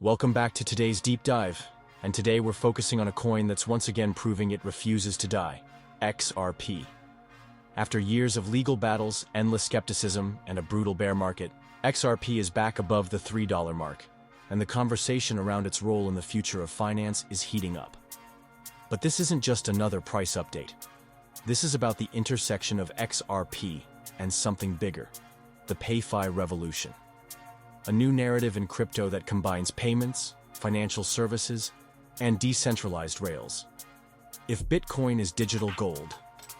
Welcome back to today's deep dive, and today we're focusing on a coin that's once again proving it refuses to die, XRP. After years of legal battles, endless skepticism, and a brutal bear market, XRP is back above the $3 mark, and the conversation around its role in the future of finance is heating up. But this isn't just another price update. This is about the intersection of XRP and something bigger, the PayFi revolution. A new narrative in crypto that combines payments, financial services, and decentralized rails. If Bitcoin is digital gold,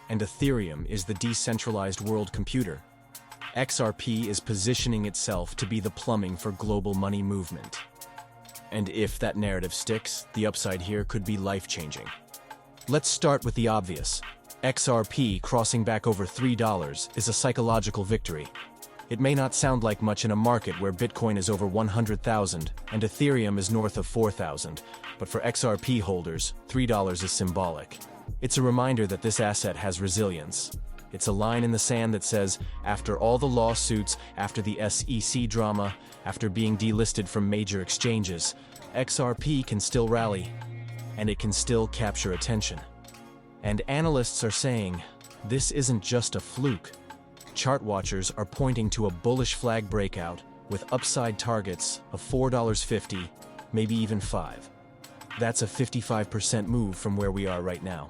and Ethereum is the decentralized world computer, XRP is positioning itself to be the plumbing for global money movement. And if that narrative sticks, the upside here could be life-changing. Let's start with the obvious. XRP crossing back over $3 is a psychological victory. It may not sound like much in a market where Bitcoin is over 100,000 and Ethereum is north of 4,000, but for XRP holders, $3 is symbolic. It's a reminder that this asset has resilience. It's a line in the sand that says, after all the lawsuits, after the SEC drama, after being delisted from major exchanges, XRP can still rally, and it can still capture attention. And analysts are saying, this isn't just a fluke. Chart watchers are pointing to a bullish flag breakout with upside targets of $4.50, maybe even $5. That's a 55% move from where we are right now.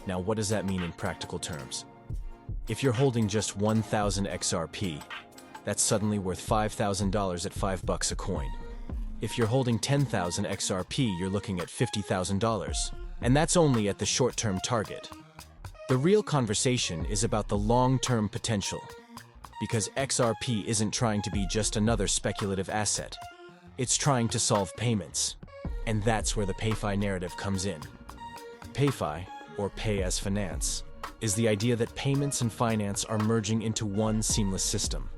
Now, what does that mean in practical terms? If you're holding just 1,000 XRP, that's suddenly worth $5,000 at $5 a coin. If you're holding 10,000 XRP, you're looking at $50,000. And that's only at the short-term target. The real conversation is about the long-term potential, because XRP isn't trying to be just another speculative asset. It's trying to solve payments, and that's where the PayFi narrative comes in. PayFi, or pay as finance, is the idea that payments and finance are merging into one seamless system.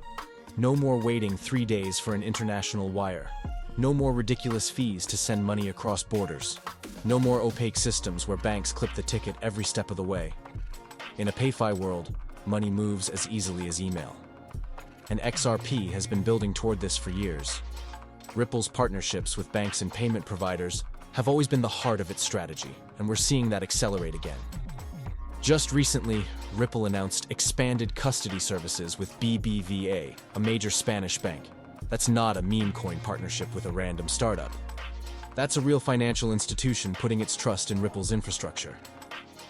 No more waiting 3 days for an international wire. No more ridiculous fees to send money across borders. No more opaque systems where banks clip the ticket every step of the way. In a PayFi world, money moves as easily as email. And XRP has been building toward this for years. Ripple's partnerships with banks and payment providers have always been the heart of its strategy, and we're seeing that accelerate again. Just recently, Ripple announced expanded custody services with BBVA, a major Spanish bank. That's not a meme coin partnership with a random startup. That's a real financial institution putting its trust in Ripple's infrastructure.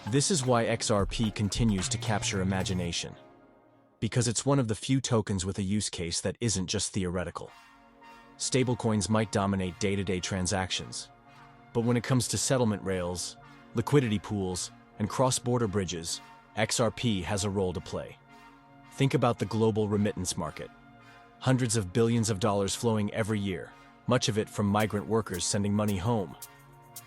This is why XRP continues to capture imagination. Because it's one of the few tokens with a use case that isn't just theoretical. Stablecoins might dominate day-to-day transactions. But when it comes to settlement rails, liquidity pools, and cross-border bridges, XRP has a role to play. Think about the global remittance market. Hundreds of billions of dollars flowing every year, much of it from migrant workers sending money home.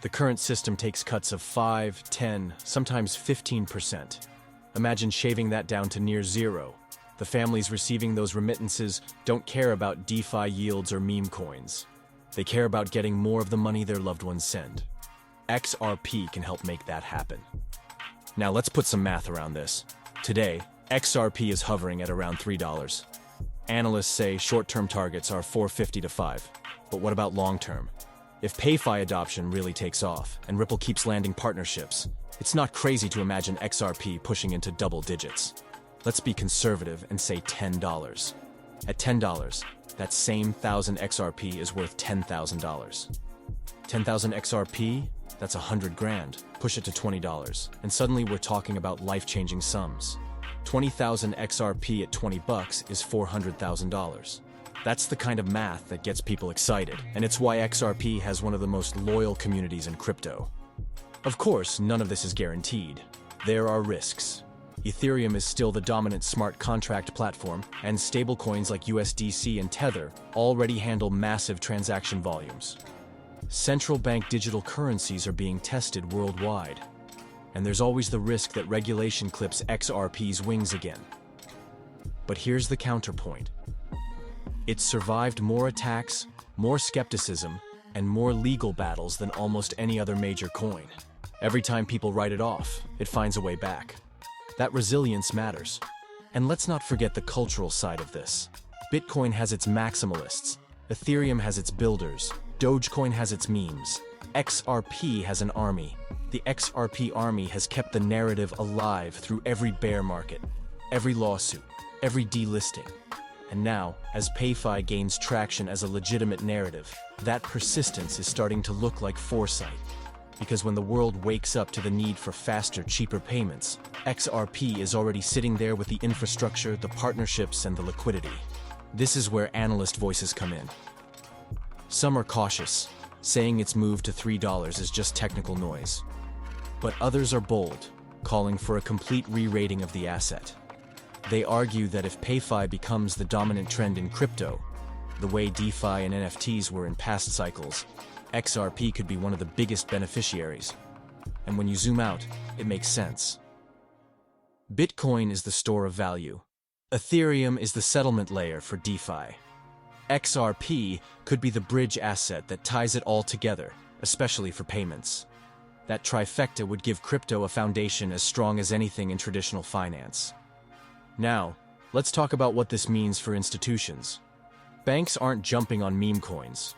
The current system takes cuts of 5, 10, sometimes 15%. Imagine shaving that down to near zero. The families receiving those remittances don't care about DeFi yields or meme coins. They care about getting more of the money their loved ones send. XRP can help make that happen. Now let's put some math around this. Today, XRP is hovering at around $3. Analysts say short-term targets are $4.50 to $5. But what about long-term? If PayFi adoption really takes off and Ripple keeps landing partnerships, it's not crazy to imagine XRP pushing into double digits. Let's be conservative and say $10. At $10, that same 1,000 XRP is worth $10,000. 10,000 XRP, that's 100 grand. Push it to $20, and suddenly we're talking about life-changing sums. 20,000 XRP at $20 is $400,000. That's the kind of math that gets people excited, and it's why XRP has one of the most loyal communities in crypto. Of course, none of this is guaranteed. There are risks. Ethereum is still the dominant smart contract platform, and stablecoins like USDC and Tether already handle massive transaction volumes. Central bank digital currencies are being tested worldwide, and there's always the risk that regulation clips XRP's wings again. But here's the counterpoint. It's survived more attacks, more skepticism, and more legal battles than almost any other major coin. Every time people write it off, it finds a way back. That resilience matters. And let's not forget the cultural side of this. Bitcoin has its maximalists, Ethereum has its builders, Dogecoin has its memes, XRP has an army. The XRP army has kept the narrative alive through every bear market, every lawsuit, every delisting. And now, as PayFi gains traction as a legitimate narrative, that persistence is starting to look like foresight. Because when the world wakes up to the need for faster, cheaper payments, XRP is already sitting there with the infrastructure, the partnerships, and the liquidity. This is where analyst voices come in. Some are cautious, saying its move to $3 is just technical noise. But others are bold, calling for a complete re-rating of the asset. They argue that if PayFi becomes the dominant trend in crypto, the way DeFi and NFTs were in past cycles, XRP could be one of the biggest beneficiaries. And when you zoom out, it makes sense. Bitcoin is the store of value. Ethereum is the settlement layer for DeFi. XRP could be the bridge asset that ties it all together, especially for payments. That trifecta would give crypto a foundation as strong as anything in traditional finance. Now, let's talk about what this means for institutions. Banks aren't jumping on meme coins.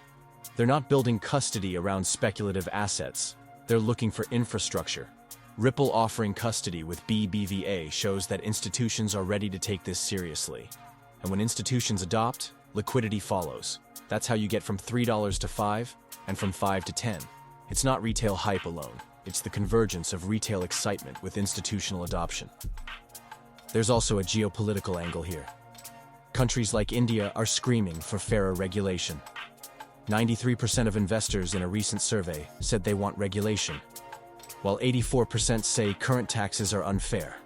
They're not building custody around speculative assets. They're looking for infrastructure. Ripple offering custody with BBVA shows that institutions are ready to take this seriously. And when institutions adopt, liquidity follows. That's how you get from $3 to $5, and from $5 to $10. It's not retail hype alone. It's the convergence of retail excitement with institutional adoption. There's also a geopolitical angle here. Countries like India are screaming for fairer regulation. 93% of investors in a recent survey said they want regulation, while 84% say current taxes are unfair.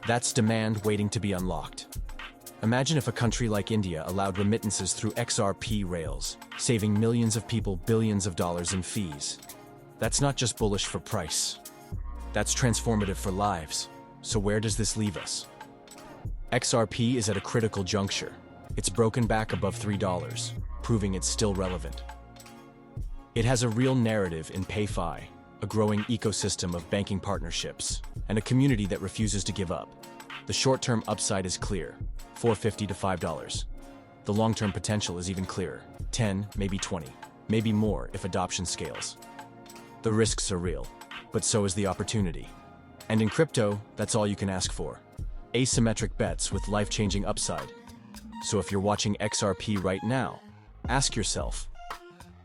That's demand waiting to be unlocked. Imagine if a country like India allowed remittances through XRP rails, saving millions of people billions of dollars in fees. That's not just bullish for price. That's transformative for lives. So where does this leave us? XRP is at a critical juncture. It's broken back above $3, proving it's still relevant. It has a real narrative in PayFi, a growing ecosystem of banking partnerships, and a community that refuses to give up. The short-term upside is clear, $4.50 to $5. The long-term potential is even clearer, 10, maybe 20, maybe more if adoption scales. The risks are real, but so is the opportunity. And in crypto, that's all you can ask for. Asymmetric bets with life-changing upside. So if you're watching XRP right now, ask yourself,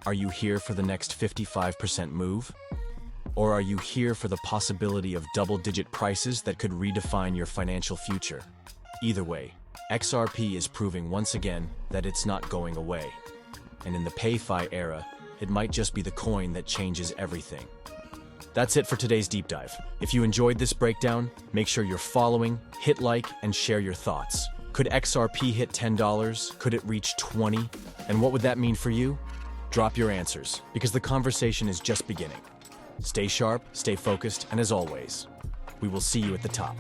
are you here for the next 55% move? Or are you here for the possibility of double-digit prices that could redefine your financial future? Either way, XRP is proving once again that it's not going away. And in the PayFi era, it might just be the coin that changes everything. That's it for today's deep dive. If you enjoyed this breakdown, make sure you're following, hit like, and share your thoughts. Could XRP hit $10? Could it reach 20? And what would that mean for you? Drop your answers, because the conversation is just beginning. Stay sharp, stay focused, and as always, we will see you at the top.